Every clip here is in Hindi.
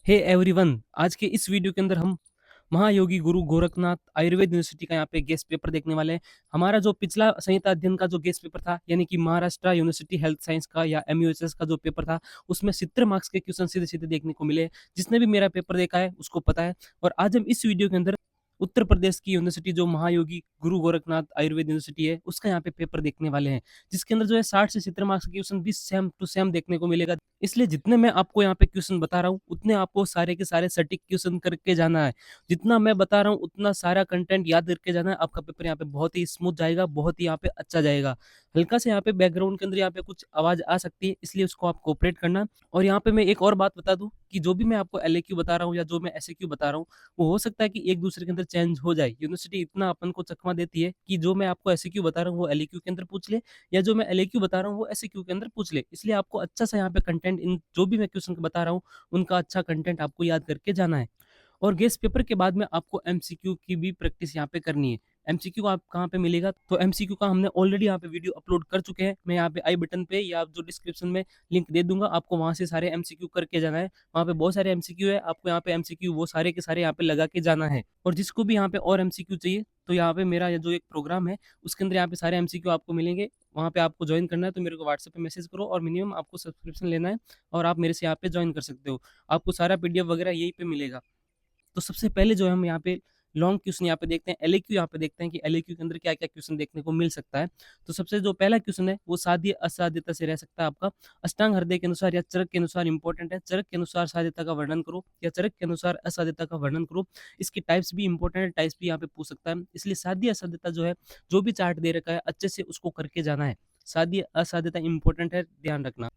हे एवरीवन, आज के इस वीडियो के अंदर हम महायोगी गुरु गोरखनाथ आयुर्वेद यूनिवर्सिटी का यहाँ पे गेस्ट पेपर देखने वाले हैं। हमारा जो पिछला संहिता अध्ययन का जो गेस्ट पेपर था, यानी कि महाराष्ट्र यूनिवर्सिटी हेल्थ साइंस का या MUHS का जो पेपर था, उसमें 70 मार्क्स के क्वेश्चन सीधे सीधे देखने को मिले। जिसने भी मेरा पेपर देखा है उसको पता है। और आज हम इस वीडियो के अंदर उत्तर प्रदेश की यूनिवर्सिटी जो महायोगी गुरु गोरखनाथ आयुर्वेद यूनिवर्सिटी है, उसका यहाँ पे पेपर देखने वाले हैं, जिसके अंदर जो है 60 से 70 मार्क्स के क्वेश्चन भी सेम टू सेम देखने को मिलेगा। इसलिए जितने मैं आपको यहाँ पे क्वेश्चन बता रहा हूँ, उतने आपको सारे के सारे सटीक क्वेश्चन करके जाना है। जितना मैं बता रहा हूँ उतना सारा कंटेंट याद करके जाना है। आपका पेपर यहाँ पे बहुत ही स्मूथ जाएगा, बहुत ही यहाँ पे अच्छा जाएगा। हल्का से यहाँ पे बैकग्राउंड के अंदर यहाँ पे कुछ आवाज आ सकती है, इसलिए उसको आप कोऑपरेट करना। और यहाँ पे मैं एक और बात बता दूं कि जो भी मैं आपको LAQ बता रहा हूँ या जो मैं SAQ बता रहा हूँ, वो हो सकता है कि एक दूसरे के अंदर चेंज हो जाए। यूनिवर्सिटी इतना अपन को चकमा देती है कि जो मैं आपको SAQ बता रहा हूँ वो LAQ के अंदर पूछ ले, या जो मैं LAQ बता रहा हूँ वो SAQ के अंदर पूछ ले। इसलिए आपको अच्छा सा यहाँ पे कंटेंट, इन जो भी मैं क्वेश्चन बता रहा हूँ उनका अच्छा कंटेंट आपको याद करके जाना है। और गेस्ट पेपर के बाद में आपको MCQ की भी प्रैक्टिस यहाँ पे करनी है। MCQ आप कहाँ पे मिलेगा, तो MCQ का हमने ऑलरेडी यहाँ पे वीडियो अपलोड कर चुके हैं। मैं यहाँ पे आई बटन पे या जो डिस्क्रिप्शन में लिंक दे दूंगा, आपको वहां से सारे MCQ करके जाना है। वहाँ पे बहुत सारे MCQ है, आपको यहाँ पे MCQ वो सारे के सारे यहाँ पे लगा के जाना है। और जिसको भी यहाँ पे और MCQ चाहिए, तो यहाँ पे मेरा ये जो एक प्रोग्राम है उसके अंदर यहाँ पे सारे MCQ आपको मिलेंगे। वहाँ पे आपको ज्वाइन करना है तो मेरे को व्हाट्सएप पे मैसेज करो, और मिनिमम आपको सब्सक्रिप्शन लेना है और आप मेरे से यहाँ पे ज्वाइन कर सकते हो। आपको सारा PDF वगैरह यहीं पे मिलेगा। तो सबसे पहले जो है हम यहाँ पे लॉन्ग क्वेश्चन यहाँ पे देखते हैं, LAQ यहाँ पे देखते हैं कि LAQ के अंदर क्या क्या क्वेश्चन देखने को मिल सकता है। तो सबसे जो पहला क्वेश्चन है वो साध्य असाध्यता से रह सकता है आपका। अष्टांग हृदय के अनुसार या चरक के अनुसार इंपॉर्टेंट है। चरक के अनुसार साध्यता का वर्णन करो या चरक के अनुसार असाध्यता का वर्णन करो। इसकी टाइप्स भी इंपॉर्टेंट है, टाइप्स भी यहाँ पे पूछ सकता है। इसलिए साध्य असाध्यता जो है, जो भी चार्ट दे रखा है अच्छे से उसको करके जाना है। साध्य असाध्यता इंपॉर्टेंट है, ध्यान रखना।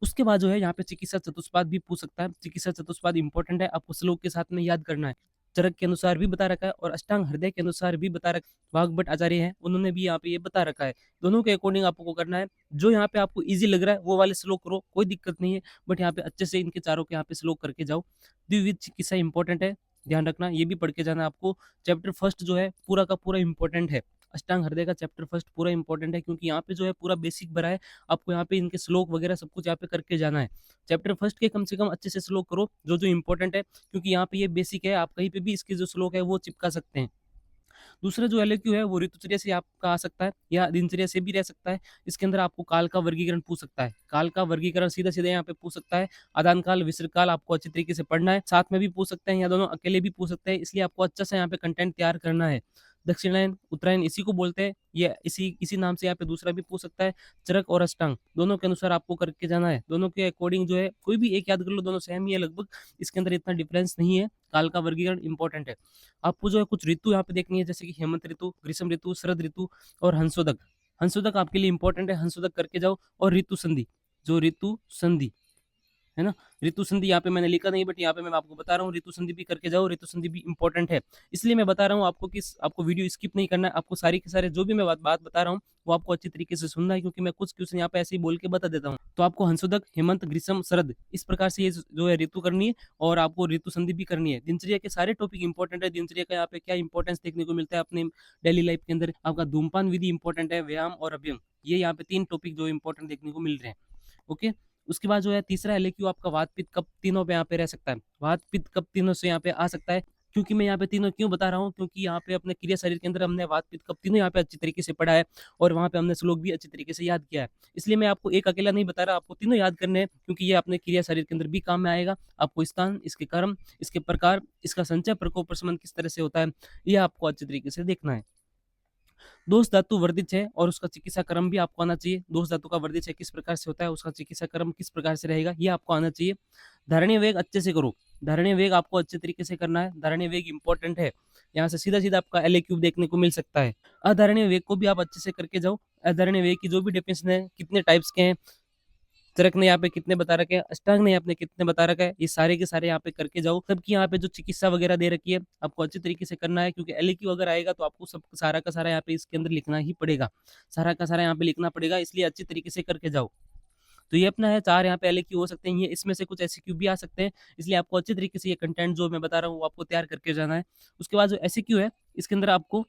उसके बाद जो है यहाँ पे चिकित्सा चतुष्पाद भी पूछ सकता है। चिकित्सा चतुष्पाद इंपॉर्टेंट है, आपको श्लोक के साथ में याद करना है। चरक के अनुसार भी बता रखा है और अष्टांग हृदय के अनुसार भी बता रखा है। वाग्भट आचार्य हैं, उन्होंने भी यहाँ पे ये बता रखा है। दोनों के अकॉर्डिंग आपको करना है। जो यहाँ पे आपको इजी लग रहा है वो वाले श्लोक करो, कोई दिक्कत नहीं है, बट यहाँ पे अच्छे से इनके चारों के यहाँ पे श्लोक करके जाओ। द्विविध चिकित्सा इंपॉर्टेंट है, ध्यान रखना, ये भी पढ़ के जाना आपको। चैप्टर फर्स्ट जो है पूरा का पूरा इंपॉर्टेंट है। अष्टांग हृदय का चैप्टर फर्स्ट पूरा इंपॉर्टेंट है, क्योंकि यहाँ पे जो है पूरा बेसिक भरा है। आपको यहाँ पे इनके श्लोक वगैरह सब कुछ यहाँ पे करके जाना है। चैप्टर फर्स्ट के कम से कम अच्छे से श्लोक करो, जो जो इंपॉर्टेंट है, क्योंकि यहाँ पे ये बेसिक है। आप कहीं पे भी इसके जो श्लोक है वो चिपका सकते हैं। दूसरा जो LAQ है वो ऋतुचर्या से आपका आ सकता है या दिनचर्या से भी रह सकता है। इसके अंदर आपको काल का वर्गीकरण पूछ सकता है। काल का वर्गीकरण सीधा सीधा यहाँ पे पूछ सकता है। आदान काल, विसर्ग काल आपको अच्छी तरीके से पढ़ना है। साथ में भी पूछ सकते हैं या दोनों अकेले भी पूछ सकते हैं, इसलिए आपको अच्छा सा यहाँ पे कंटेंट तैयार करना है। दक्षिणायन, उत्तरायण इसी को बोलते हैं। ये इसी इसी नाम से यहाँ पे दूसरा भी पूछ सकता है। चरक और अष्टांग दोनों के अनुसार आपको करके जाना है। दोनों के अकॉर्डिंग जो है कोई भी एक याद कर लो, दोनों सेम ही है लगभग। इसके अंदर इतना डिफरेंस नहीं है। काल का वर्गीकरण इंपॉर्टेंट है। आपको जो है कुछ ऋतु यहाँ पे देखनी है, जैसे कि हेमंत ऋतु, ग्रीष्म ऋतु, शरद ऋतु और हंसोदक। हंसोदक आपके लिए इंपॉर्टेंट है, हंसोदक करके जाओ। और ऋतु संधि, जो ऋतु संधि है ना, ऋतु संधि यहाँ पे मैंने लिखा नहीं, बट यहाँ पे मैं आपको बता रहा हूँ ऋतु संधि भी करके जाओ। ऋतु संधि भी इंपॉर्टेंट है, इसलिए मैं बता रहा हूँ आपको कि आपको वीडियो स्किप नहीं करना है। आपको सारी के सारे जो भी मैं बात बता रहा हूँ वो आपको अच्छी तरीके से सुनना है, क्योंकि मैं कुछ क्वेश्चन यहाँ पे ऐसे ही बोल के बता देता हूँ। तो आपको हंसोदक, हेमंत, ग्रीष्म, शरद इस प्रकार से ये जो है ऋतु करनी है, और आपको ऋतु संधि भी करनी है। दिनचर्या के सारे टॉपिक इंपॉर्टेंट है। दिनचर्या का यहाँ पे क्या इंपॉर्टेंस देखने को मिलता है अपने डेली लाइफ के अंदर, आपका धूमपान विधि इंपॉर्टेंट है, व्यायाम और अभ्यंग, ये यहाँ पे 3 टॉपिक जो इंपॉर्टेंट देखने को मिल रहे हैं। ओके। उसके बाद जो है तीसरा LAQ आपका वात पित्त कफ तीनों पे यहाँ पे रह सकता है। वात पित्त कफ तीनों से यहाँ पे आ सकता है। क्योंकि मैं यहाँ पे तीनों क्यों बता रहा हूँ, क्योंकि यहाँ पे अपने क्रिया शरीर के अंदर हमने वात पित्त कफ तीनों यहाँ पे अच्छी तरीके से पढ़ा है, और वहाँ पे हमने श्लोक भी अच्छी तरीके से याद किया है। इसलिए मैं आपको एक अकेला नहीं बता रहा, आपको तीनों याद करने हैं, क्योंकि ये अपने क्रिया शरीर के अंदर भी काम में आएगा। आपको स्थान, इसके कर्म, इसके प्रकार, इसका संचय, प्रकोप, प्रशमन किस तरह से होता है, ये आपको अच्छी तरीके से देखना है। दोष धातु वर्धित है और उसका चिकित्सा क्रम भी आपको आना चाहिए। दोष धातु का वर्धित है किस प्रकार से होता है, उसका चिकित्सा क्रम किस प्रकार से रहेगा, ये आपको आना चाहिए। धारणीय वेग अच्छे से करो। धारणीय वेग आपको अच्छे तरीके से करना है। धारणीय वेग इंपॉर्टेंट है, यहाँ से सीधा सीधा आपका LAQ देखने को मिल सकता है। अधारणीय वेग को भी आप अच्छे से करके जाओ। अधारणीय वेग की जो भी डेफिनेशन है, कितने टाइप्स के हैं, चरक ने यहाँ पे कितने बता रखे हैं, अष्टांग ने आपने कितने बता रखा है, ये सारे के सारे यहाँ पे करके जाओ। सबकी यहाँ पे जो चिकित्सा वगैरह दे रखी है आपको अच्छी तरीके से करना है, क्योंकि LAQ अगर आएगा तो आपको सब सारा का सारा यहाँ पे इसके अंदर लिखना ही पड़ेगा। सारा का सारा यहाँ पे लिखना पड़ेगा, इसलिए अच्छी तरीके से करके जाओ। तो ये अपना है 4 यहाँ पे LAQ हो सकते हैं, ये इसमें से कुछ SAQ भी आ सकते हैं, इसलिए आपको अच्छी तरीके से ये कंटेंट जो मैं बता रहा हूँ वो आपको तैयार करके जाना है। उसके बाद जो SAQ है, इसके अंदर आपको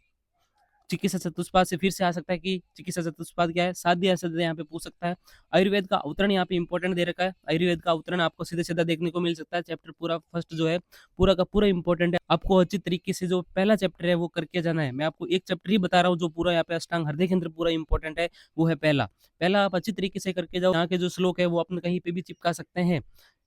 चिकित्सा चतुष्पाद से फिर से आ सकता है कि चिकित्सा चतुष्पाद क्या है, साध्य असध्य यहाँ पे पूछ सकता है। आयुर्वेद का अवतरण यहाँ पे इंपॉर्टेंट दे रखा है, आयुर्वेद का अवतरण आपको सीधा-सीधा देखने को मिल सकता है। चैप्टर पूरा फर्स्ट जो है, पूरा का पूरा इंपॉर्टेंट है। आपको अच्छी तरीके से जो पहला चैप्टर है वो करके जाना है। मैं आपको एक चैप्टर ही बता रहा हूँ जो पूरा यहाँ पे अष्टांग हृदय के अंदर पूरा इंपॉर्टेंट है, वो है पहला। पहला आप अच्छी तरीके से करके जाओ, यहाँ के जो श्लोक है वो अपने कहीं पे भी चिपका सकते हैं।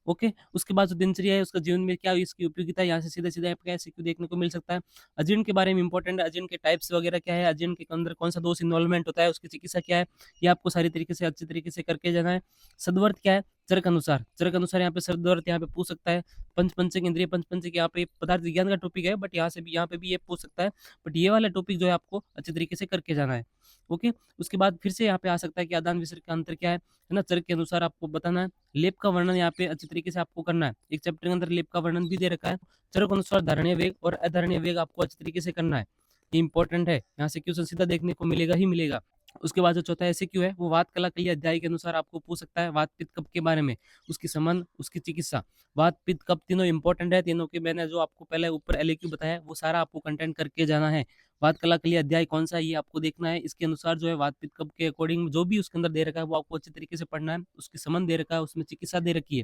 ओके, उसके बाद जो दिनचर्या है उसका जीवन में क्या इसकी उपयोगिता है, यहाँ से सीधा-सीधा आपको एमसीक्यू देखने को मिल सकता है। अजीर्ण के बारे में इंपॉर्टेंट है, अजीर्ण के टाइप्स वगैरह क्या है, अजीर्ण के अंदर कौन-सा दोष इन्वॉल्वमेंट होता है, उसकी चिकित्सा क्या है, ये आपको सारी तरीके से अच्छी तरीके से करके जाना है। सद्वर्त क्या है, चरक अनुसार यहाँ पे सद्वर्त यहाँ पे पूछ सकता है। पंचपंचक इंद्रिय, पंचपंचक यहाँ पे पदार्थ विज्ञान का टॉपिक है, बट यहाँ पे भी ये पूछ सकता है। बट ये वाला टॉपिक जो है आपको अच्छे तरीके से करके जाना है। ओके, उसके बाद फिर से यहाँ पे आ सकता है कि आदान विसर्ग का अंतर क्या है ना? चरक के अनुसार आपको बताना है। लेप का वर्णन यहाँ पे अच्छी तरीके से आपको करना है। एक चैप्टर के अंदर लेप का वर्णन भी दे रखा है। चरक अनुसार धारणीय वेग और अधारणीय वेग आपको अच्छी तरीके से करना है। ये इंपॉर्टेंट है, यहाँ से क्वेश्चन सीधा देखने को मिलेगा ही मिलेगा। उसके बाद जो चौथा एमसीक्यू है वो वात कला कली अध्याय के अनुसार आपको पूछ सकता है। वात पित्त कफ के बारे में, उसकी संबंध, उसकी चिकित्सा। वात पित्त कफ तीनों इंपॉर्टेंट है, तीनों के मैंने जो आपको पहले ऊपर एलएक्यू बताया वो सारा आपको कंटेंट करके जाना है। वात कला कली अध्याय कौन सा है ये आपको देखना है। इसके अनुसार जो है वात पित्त कफ के अकॉर्डिंग जो भी उसके अंदर दे रखा है वो आपको अच्छे तरीके से पढ़ना है। उसकी संबंध दे रखा है, उसमें चिकित्सा दे रखी है।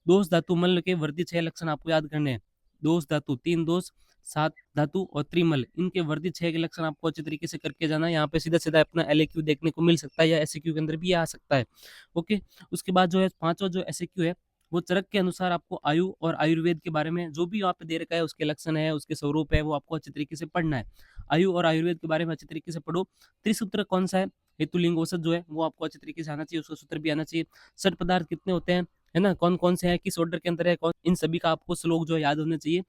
दोष धातु मल के वर्धित 6 लक्षण आपको याद करने हैं। दोष धातु, 3 दोष, 7 धातु और त्रिमल, इनके वर्धित 6 के लक्षण आपको अच्छे तरीके से करके जाना है। यहाँ पे सीधा-सीधा अपना एलएक्यू देखने को मिल सकता है या एसक्यू के अंदर भी आ सकता है। ओके, उसके बाद जो है पांचवा जो एसक्यू है वो चरक के अनुसार आपको आयु और आयुर्वेद के बारे में जो भी यहाँ पे दे रखा है उसके लक्षण है, उसके स्वरूप है, वो आपको अच्छे तरीके से पढ़ना है। आयु और आयुर्वेद के बारे में अच्छे तरीके से पढ़ो। त्रिसूत्र कौन सा है, हेतुलिंग औषध जो है वो आपको अच्छे तरीके से आना चाहिए, उसका सूत्र भी आना चाहिए। षट पदार्थ कितने होते हैं, है ना, कौन-कौन से हैं, किस ऑर्डर के अंदर है, कौन, इन सभी का आपको श्लोक जो है याद होने चाहिए।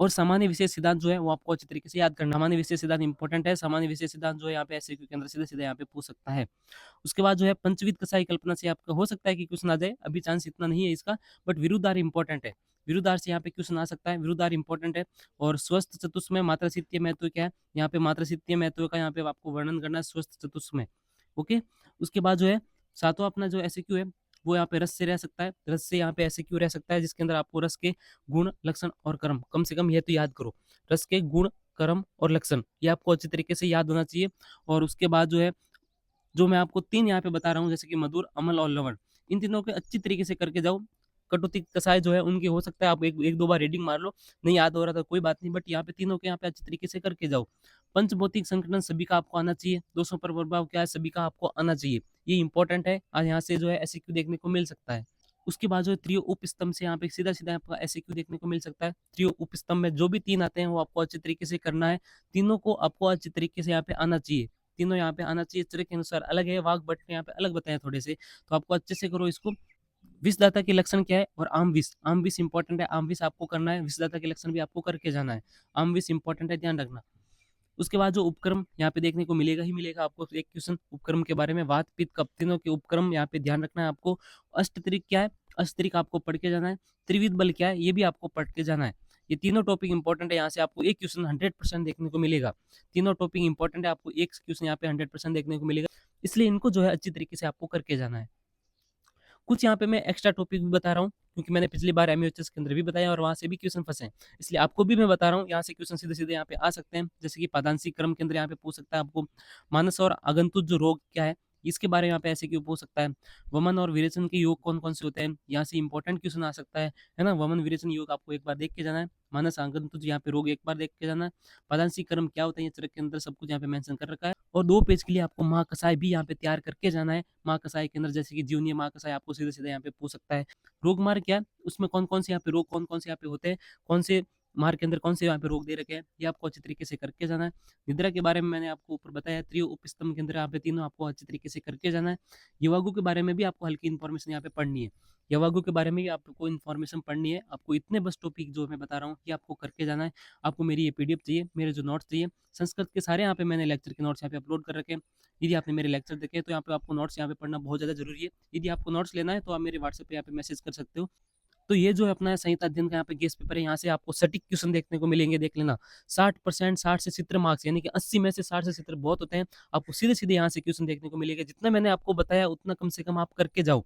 और सामान्य विशेष सिद्धांत जो है वो आपको अच्छे तरीके से याद करना। सामान्य विशेष सिद्धांत इंपॉर्टेंट है। सामान्य विशेष सिद्धांत जो है यहाँ पे एमसीक्यू के अंदर सीधा-सीधा यहाँ पे पूछ सकता है। उसके बाद जो है पंचविध कषाय कल्पना से आपका हो सकता है कि क्वेश्चन आ जाए, अभी चांस इतना नहीं है इसका, बट विरुद्धार इंपॉर्टेंट है। विरुद्धार से यहाँ पे क्वेश्चन आ सकता है, विरुद्धार इंपॉर्टेंट है। और स्वस्थ चतुष्मय मात्राशीत्य महत्व क्या है, यहाँ पे मात्राशीत्य महत्व का यहाँ पे आपको वर्णन करना है, स्वस्थ चतुष्मय। ओके, उसके बाद जो है सातवां अपना जो एमसीक्यू है वो यहाँ पे रस से रह सकता है। रस से यहाँ पे एमसीक्यू रह सकता है जिसके अंदर आपको रस के गुण, लक्षण और कर्म, कम से कम ये तो याद करो। रस के गुण, कर्म और लक्षण ये आपको अच्छी तरीके से याद होना चाहिए। और उसके बाद जो है, जो मैं आपको 3 यहाँ पे बता रहा हूँ जैसे कि मधुर, अम्ल और लवण, इन तीनों को अच्छी तरीके से करके जाओ। कटौती कषाय जो है उनकी हो सकता है आप एक दो बार रीडिंग मार लो, नहीं याद हो रहा था कोई बात नहीं, बट यहाँ पे तीनों के यहाँ पे अच्छी तरीके से करके जाओ। पंचभौतिक संघटन सभी का आपको आना चाहिए। दोषों पर प्रभाव क्या है, सभी का आपको आना चाहिए। ये इंपॉर्टेंट है, आज यहाँ से जो है एमसीक्यू देखने को मिल सकता है। उसके बाद जो है त्रियो उपस्तंभ से यहाँ पे सीधा-सीधा आपका एमसीक्यू देखने को मिल सकता है। त्रियो उपस्तंभ में जो भी 3 आते हैं वो आपको अच्छे तरीके से करना है। तीनों को आपको अच्छे तरीके से यहाँ पे आना चाहिए। तीनों यहाँ पे आना चाहिए, चरक के अनुसार अलग है, वाघ भट्ट ने यहाँ पे अलग बताया थोड़े से, तो आपको अच्छे से करो इसको। विषदाता के लक्षण क्या है और आम विष इंपॉर्टेंट है, आम विष आपको करना है, विषदाता के लक्षण भी आपको करके जाना है। आम विष इंपॉर्टेंट है, ध्यान रखना। उसके बाद जो उपक्रम यहाँ पे देखने को मिलेगा ही मिलेगा आपको एक क्वेश्चन उपक्रम के बारे में, वात पित्त कफ तीनों के उपक्रम यहाँ पे ध्यान रखना है आपको। अष्टत्रिक क्या है, अष्टत्रिक आपको पढ़ के जाना है। त्रिविध बल क्या है, ये भी आपको पढ़ के जाना है। ये तीनों टॉपिक इंपॉर्टेंट है, यहाँ से आपको एक क्वेश्चन 100% देखने को मिलेगा। तीनों टॉपिक इंपॉर्टेंट है, आपको एक क्वेश्चन यहाँ पे 100% देखने को मिलेगा, इसलिए इनको जो है अच्छी तरीके से आपको करके जाना है। कुछ यहाँ पे मैं एक्स्ट्रा टॉपिक भी बता रहा हूँ क्योंकि मैंने पिछली बार एमयूएचएस के अंदर भी बताया और वहाँ से भी क्वेश्चन फंसे हैं, इसलिए आपको भी मैं बता रहा हूँ, यहाँ से क्वेश्चन सीधे सीधे यहाँ पे आ सकते हैं। जैसे कि पादांशी क्रम के अंदर यहाँ पे पूछ सकता है आपको मानस और आगंतुक जो रोग क्या है, इसके बारे में यहाँ पे ऐसे क्यों पूछ सकता है। वमन और विरेचन के योग कौन कौन से होते हैं, यहाँ से इंपॉर्टेंट क्वेश्चन आ सकता है ना। वमन विरेचन योग आपको एक बार देख के जाना है। मानस आगंतुक यहाँ पे रोग एक बार देख के जाना है। पादांशी क्रम क्या होता है, ये चरक के अंदर सब कुछ यहाँ पे मेंशन कर रखा है। और 2 पेज के लिए आपको महाकषाय भी यहाँ पे तैयार करके जाना है। महाकषाय के अंदर जैसे कि जीवनीय महाकषाय आपको सीधे सीधे यहाँ पे पूछ सकता है। रोग मार्ग क्या है, उसमें कौन-कौन से यहाँ पे रोग कौन-कौन से यहाँ पे होते हैं, कौन से मार्ग के अंदर कौन से यहाँ पे रोग दे रखे हैं, ये आपको अच्छी तरीके से करके जाना है। निद्रा के बारे में मैंने आपको ऊपर बताया, त्रियो उपस्तंभ के अंदर यहाँ पे तीनों आपको अच्छी तरीके से करके जाना है। युवागु के बारे में भी आपको हल्की इन्फॉर्मेशन यहाँ पे पढ़नी है। युवागु के बारे में भी आपको इन्फॉर्मेशन पढ़नी है। आपको इतने बस टॉपिक जो मैं बता रहा हूँ ये आपको करके जाना है। आपको मेरी ये पीडीएफ चाहिए, मेरे जो नोट्स चाहिए, संस्कृत के सारे यहाँ पे मैंने लेक्चर के नोट्स यहाँ पे अपलोड कर रखे हैं। यदि आपने मेरे लेक्चर देखे तो यहाँ पे आपको नोट्स यहाँ पे पढ़ना बहुत ज़्यादा जरूरी है। यदि आपको नोट्स लेना है तो आप मेरे व्हाट्सएप पे यहाँ पे मैसेज कर सकते हो। तो ये जो है अपना संहिता अध्ययन का यहाँ पे गेस्ट पेपर है, यहाँ से आपको सटीक क्वेश्चन देखने को मिलेंगे, देख लेना। 60% 60 से 70 मार्क्स, यानी कि 80 में से 60 से 70 बहुत होते हैं। आपको सीधे-सीधे यहाँ से क्वेश्चन देखने को मिलेगा। जितना मैंने आपको बताया उतना कम से कम आप करके जाओ।